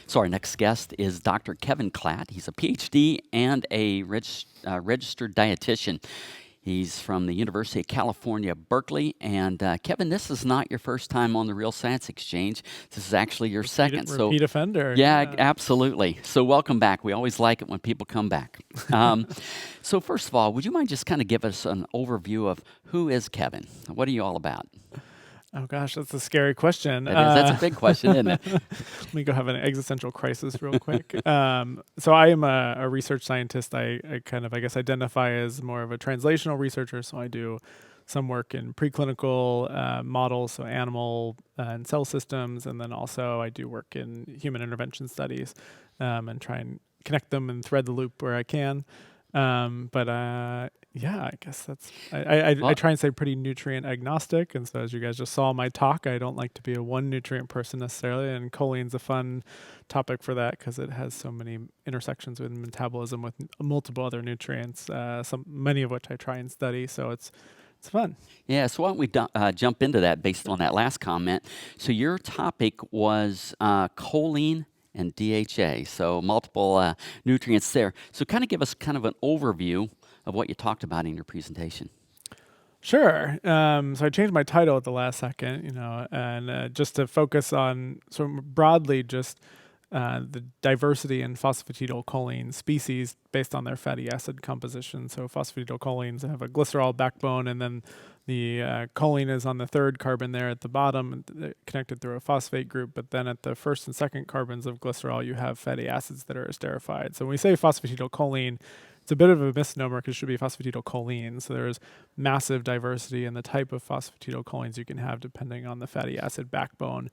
So our next guest is Dr. Kevin Klatt. He's a PhD and a registered dietitian. He's from the University of California, Berkeley. And Kevin, this is not your first time on the Real Science Exchange. This is actually your second. Repeat offender. Yeah, absolutely. So welcome back. We always like it when people come back. So first of all, would you mind just kind of give us an overview of who is Kevin? What are you all about? Oh gosh, that's a scary question. That's a big question, isn't it? Let me go have an existential crisis real quick. So I am a research scientist. I guess identify as more of a translational researcher. So I do some work in preclinical models, so animal and cell systems, and then also I do work in human intervention studies and try and connect them and thread the loop where I can. Yeah, I guess that's, I try and stay pretty nutrient agnostic. And so as you guys just saw in my talk, I don't like to be a one nutrient person necessarily. And choline's a fun topic for that because it has so many intersections with metabolism with multiple other nutrients, many of which I try and study. So it's fun. Yeah, so why don't we jump into that based on that last comment. So your topic was choline and DHA, so multiple nutrients there. So kind of give us kind of an overview of what you talked about in your presentation. Sure. So I changed my title at the last second, and just to focus on sort of broadly just the diversity in phosphatidylcholine species based on their fatty acid composition. So phosphatidylcholines have a glycerol backbone, and then the choline is on the third carbon there at the bottom, connected through a phosphate group. But then at the first and second carbons of glycerol, you have fatty acids that are esterified. So when we say phosphatidylcholine, it's a bit of a misnomer because it should be phosphatidylcholine. So there's massive diversity in the type of phosphatidylcholines you can have depending on the fatty acid backbone.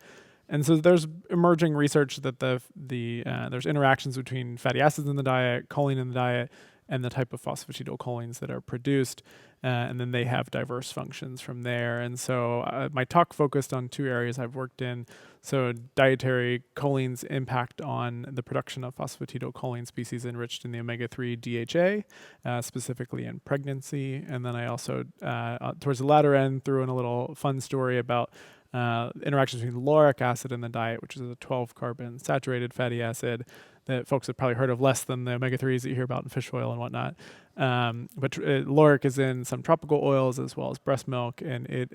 And so there's emerging research that there's interactions between fatty acids in the diet, choline in the diet, and the type of phosphatidylcholines that are produced. And then they have diverse functions from there. And so my talk focused on two areas I've worked in. So dietary choline's impact on the production of phosphatidylcholine species enriched in the omega-3 DHA, specifically in pregnancy. And then I also, towards the latter end, threw in a little fun story about interactions between lauric acid in the diet, which is a 12-carbon saturated fatty acid that folks have probably heard of less than the omega-3s that you hear about in fish oil and whatnot. But lauric is in some tropical oils as well as breast milk, and it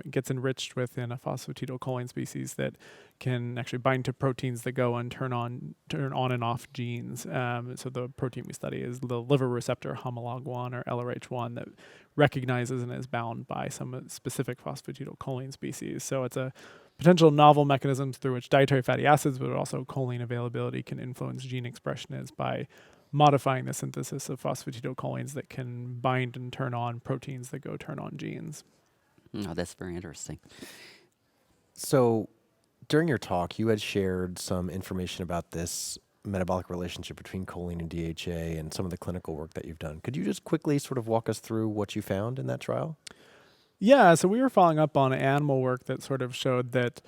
gets enriched within a phosphatidylcholine species that can actually bind to proteins that go and turn on and off genes. So the protein we study is the liver receptor homolog 1 or LRH1 that recognizes and is bound by some specific phosphatidylcholine species. So it's a potential novel mechanisms through which dietary fatty acids, but also choline availability can influence gene expression is by modifying the synthesis of phosphatidylcholines that can bind and turn on proteins that go turn on genes. Oh, that's very interesting. So during your talk, you had shared some information about this metabolic relationship between choline and DHA and some of the clinical work that you've done. Could you just quickly sort of walk us through what you found in that trial? Yeah, so we were following up on animal work that sort of showed that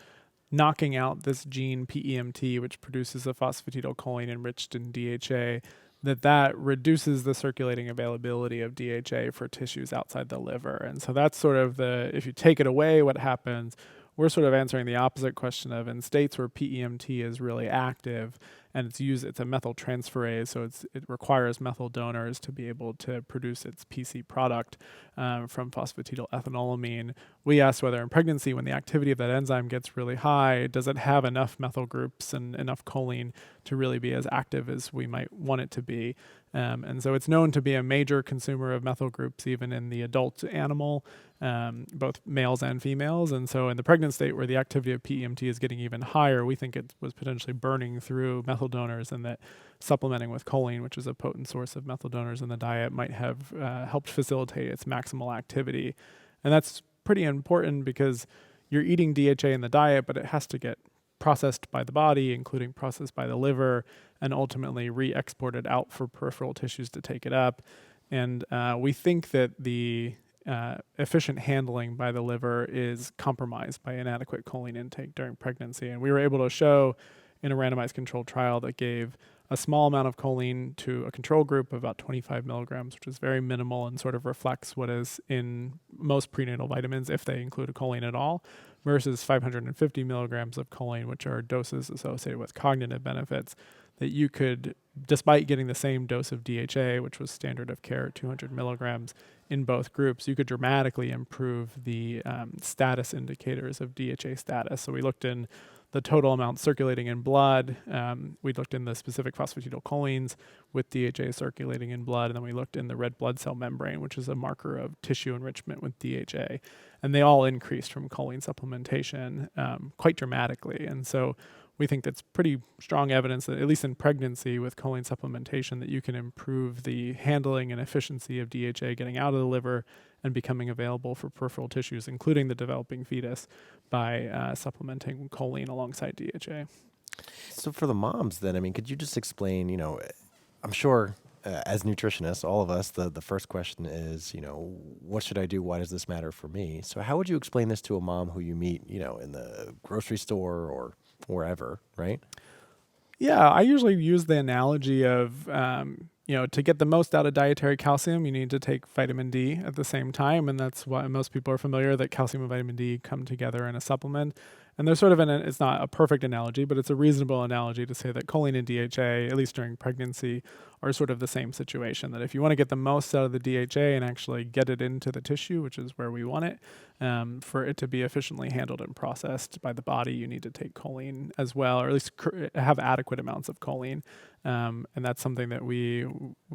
knocking out this gene PEMT, which produces a phosphatidylcholine enriched in DHA, that reduces the circulating availability of DHA for tissues outside the liver. And so that's sort of if you take it away, what happens? We're sort of answering the opposite question of in states where PEMT is really active and it's a methyltransferase, so it requires methyl donors to be able to produce its PC product from phosphatidylethynolamine. We asked whether in pregnancy, when the activity of that enzyme gets really high, does it have enough methyl groups and enough choline to really be as active as we might want it to be? And so it's known to be a major consumer of methyl groups even in the adult animal, both males and females. And so in the pregnant state where the activity of PEMT is getting even higher, we think it was potentially burning through methyl donors, and that supplementing with choline, which is a potent source of methyl donors in the diet, might have helped facilitate its maximal activity. And that's pretty important because you're eating DHA in the diet, but it has to get processed by the body, including processed by the liver, and ultimately re-exported out for peripheral tissues to take it up. And we think that the efficient handling by the liver is compromised by inadequate choline intake during pregnancy. And we were able to show in a randomized controlled trial that gave a small amount of choline to a control group of about 25 milligrams, which is very minimal and sort of reflects what is in most prenatal vitamins if they include a choline at all, versus 550 milligrams of choline, which are doses associated with cognitive benefits that you could, despite getting the same dose of DHA, which was standard of care at 200 milligrams in both groups, you could dramatically improve the status indicators of DHA status. So we looked in the total amount circulating in blood. We looked in the specific phosphatidylcholines with DHA circulating in blood, and then we looked in the red blood cell membrane, which is a marker of tissue enrichment with DHA. And they all increased from choline supplementation quite dramatically. And so we think that's pretty strong evidence that, at least in pregnancy with choline supplementation, that you can improve the handling and efficiency of DHA getting out of the liver and becoming available for peripheral tissues, including the developing fetus, by supplementing choline alongside DHA. So for the moms then, I mean, could you just explain, I'm sure as nutritionists, all of us, the first question is, what should I do? Why does this matter for me? So how would you explain this to a mom who you meet, in the grocery store or wherever, right? Yeah, I usually use the analogy of, to get the most out of dietary calcium, you need to take vitamin D at the same time. And that's why most people are familiar that calcium and vitamin D come together in a supplement. And there's sort of it's not a perfect analogy, but it's a reasonable analogy to say that choline and DHA, at least during pregnancy, are sort of the same situation. That if you want to get the most out of the DHA and actually get it into the tissue, which is where we want it, for it to be efficiently handled and processed by the body, you need to take choline as well, or at least have adequate amounts of choline. And that's something that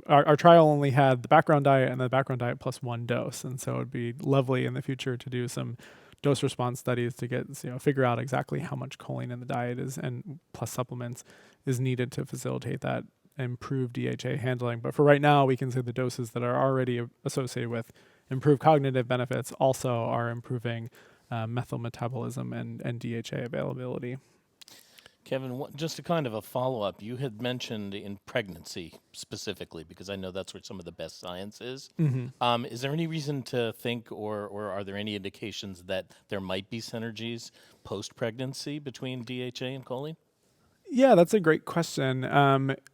our trial only had the background diet and the background diet plus one dose. And so it would be lovely in the future to do some dose response studies to get, figure out exactly how much choline in the diet is, and plus supplements, is needed to facilitate that improved DHA handling. But for right now, we can say the doses that are already associated with improved cognitive benefits also are improving methyl metabolism and DHA availability. Kevin, just a kind of a follow-up. You had mentioned in pregnancy specifically, because I know that's where some of the best science is. Mm-hmm. Is there any reason to think, or are there any indications that there might be synergies post-pregnancy between DHA and choline? Yeah, that's a great question.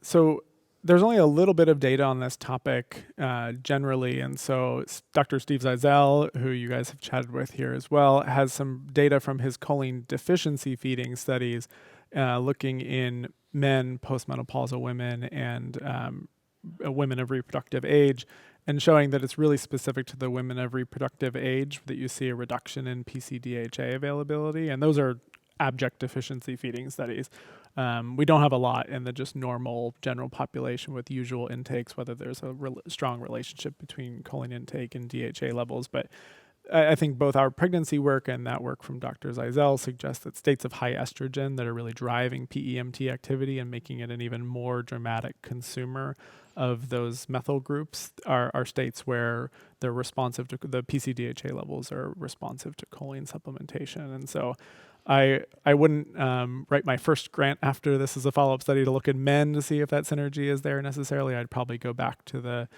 So there's only a little bit of data on this topic generally. And so Dr. Steve Zeisel, who you guys have chatted with here as well, has some data from his choline deficiency feeding studies looking in men, postmenopausal women, and women of reproductive age, and showing that it's really specific to the women of reproductive age that you see a reduction in PC-DHA availability. And those are abject deficiency feeding studies. We don't have a lot in the just normal general population with usual intakes, whether there's a strong relationship between choline intake and DHA levels. But I think both our pregnancy work and that work from Dr. Zeisel suggests that states of high estrogen that are really driving PEMT activity and making it an even more dramatic consumer of those methyl groups are states where they're responsive to the PC-DHA levels are responsive to choline supplementation. And so I wouldn't write my first grant after this as a follow-up study to look at men to see if that synergy is there necessarily. I'd probably go back to the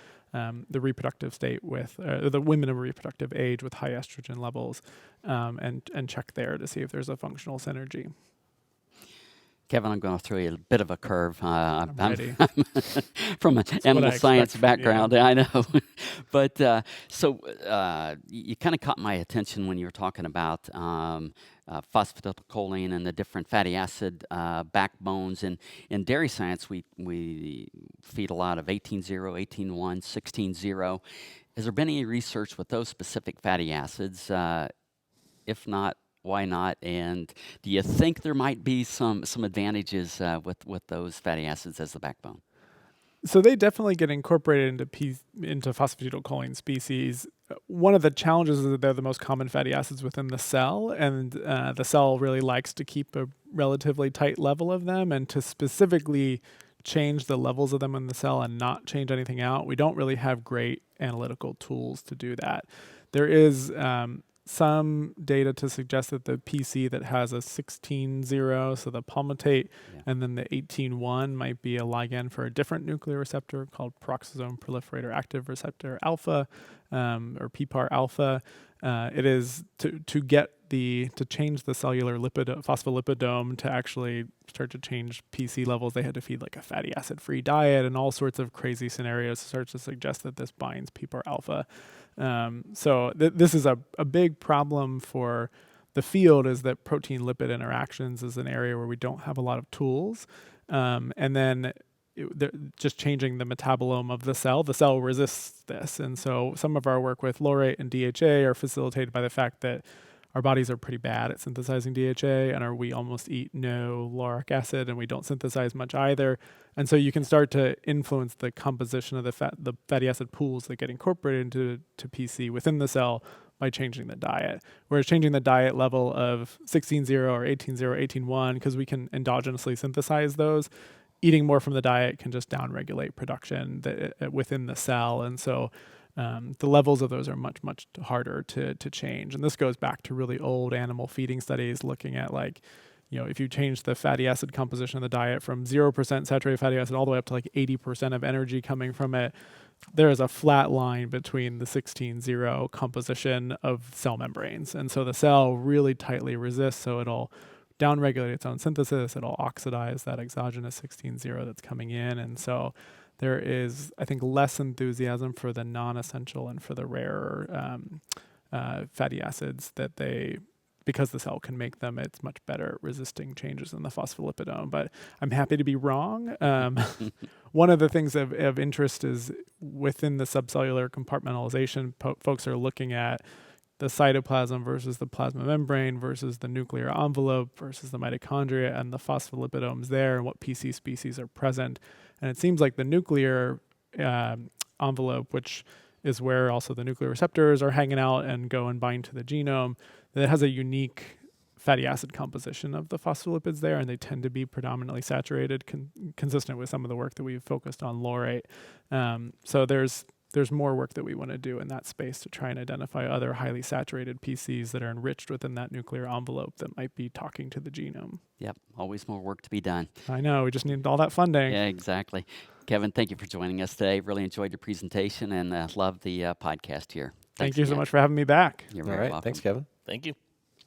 reproductive state with the women of reproductive age with high estrogen levels and check there to see if there's a functional synergy. Kevin, I'm going to throw you a bit of a curve. I'm ready. From an animal science background, you. I know. But you kind of caught my attention when you were talking about phosphatidylcholine and the different fatty acid backbones. And in dairy science, we feed a lot of 18-0, 18-1, 16-0. Has there been any research with those specific fatty acids? If not, why not? And do you think there might be some advantages with those fatty acids as the backbone? So they definitely get incorporated into phosphatidylcholine species. One of the challenges is that they're the most common fatty acids within the cell, and the cell really likes to keep a relatively tight level of them, and to specifically change the levels of them in the cell and not change anything out, we don't really have great analytical tools to do that. There is some data to suggest that the PC that has a 16-0, so the palmitate, and then the 18-1 might be a ligand for a different nuclear receptor called peroxisome proliferator active receptor alpha, or PPAR alpha. It is to get to change the cellular phospholipidome to actually start to change PC levels, they had to feed like a fatty acid free diet and all sorts of crazy scenarios starts to suggest that this binds PPAR alpha. So this is a big problem for the field, is that protein lipid interactions is an area where we don't have a lot of tools. And then just changing the metabolome of the cell resists this. And so some of our work with laurate and DHA are facilitated by the fact that our bodies are pretty bad at synthesizing DHA, and we almost eat no lauric acid, and we don't synthesize much either. And so you can start to influence the composition of the fatty acid pools that get incorporated into PC within the cell by changing the diet. Whereas changing the diet level of 16.0 or 18.0, 18.1, because we can endogenously synthesize those, eating more from the diet can just downregulate production within the cell. And so the levels of those are much, much harder to change. And this goes back to really old animal feeding studies looking at if you change the fatty acid composition of the diet from 0% saturated fatty acid all the way up to like 80% of energy coming from it, there is a flat line between the 16.0 composition of cell membranes. And so the cell really tightly resists, so it'll downregulate its own synthesis, it'll oxidize that exogenous 16.0 that's coming in. And so there is, I think, less enthusiasm for the non-essential and for the rarer fatty acids because the cell can make them, it's much better at resisting changes in the phospholipidome. But I'm happy to be wrong. One of the things of interest is within the subcellular compartmentalization, folks are looking at the cytoplasm versus the plasma membrane versus the nuclear envelope versus the mitochondria and the phospholipidomes there and what PC species are present. And it seems like the nuclear envelope, which is where also the nuclear receptors are hanging out and go and bind to the genome, that has a unique fatty acid composition of the phospholipids there, and they tend to be predominantly saturated, consistent with some of the work that we've focused on laurate. So there's more work that we want to do in that space to try and identify other highly saturated PCs that are enriched within that nuclear envelope that might be talking to the genome. Yep, always more work to be done. I know, we just need all that funding. Yeah, exactly. Kevin, thank you for joining us today. Really enjoyed your presentation and love the podcast here. Thank you so much for having me back. You're All very right. welcome. Thanks, Kevin. Thank you.